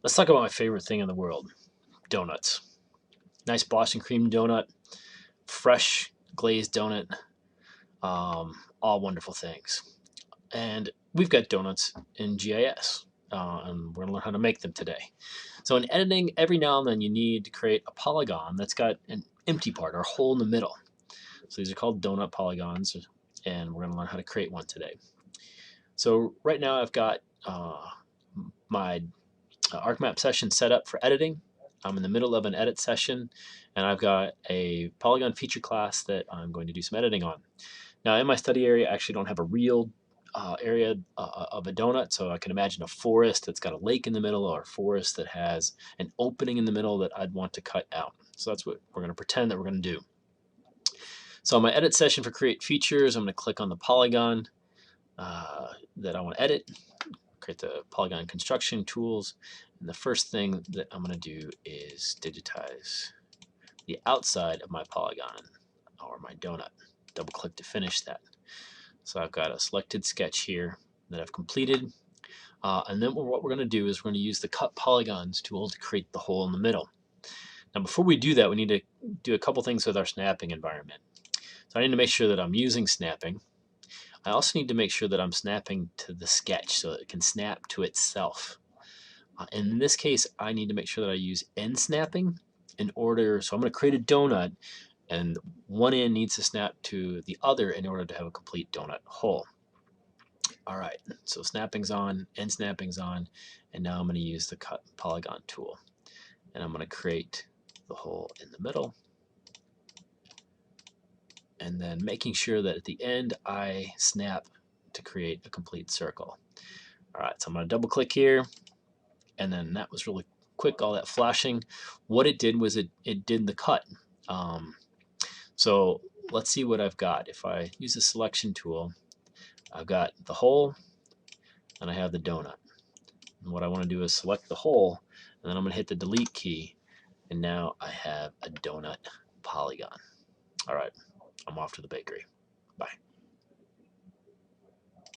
Let's talk about my favorite thing in the world, donuts. Nice Boston cream donut, fresh glazed donut, all wonderful things. And we've got donuts in GIS, and we're going to learn how to make them today. So in editing, every now and then you need to create a polygon that's got an empty part or a hole in the middle. So these are called donut polygons, and we're going to learn how to create one today. So right now I've got my ArcMap session set up for editing. I'm in the middle of an edit session, and I've got a Polygon feature class that I'm going to do some editing on. Now in my study area, I actually don't have a real area of a donut, so I can imagine a forest that's got a lake in the middle, or a forest that has an opening in the middle that I'd want to cut out. So that's what we're going to pretend that we're going to do. So in my edit session for create features, I'm going to click on the polygon that I want to edit, create the polygon construction tools, and the first thing that I'm going to do is digitize the outside of my polygon or my donut. Double click to finish that. So I've got a selected sketch here that I've completed, and then what we're going to do is we're going to use the cut polygons tool to create the hole in the middle. Now before we do that, we need to do a couple things with our snapping environment. So I need to make sure that I'm using snapping. I also need to make sure that I'm snapping to the sketch so that it can snap to itself. And in this case, I need to make sure that I use end snapping in order. So I'm going to create a donut, and one end needs to snap to the other in order to have a complete donut hole. All right, so snapping's on, end snapping's on, and now I'm going to use the cut polygon tool. And I'm going to create the hole in the middle, and then making sure that at the end I snap to create a complete circle. All right, so I'm going to double click here, and then that was really quick, all that flashing. What it did was it did the cut. So let's see what I've got. If I use the selection tool, I've got the hole and I have the donut. And what I want to do is select the hole, and then I'm going to hit the delete key, and now I have a donut polygon. All right, I'm off to the bakery. Bye.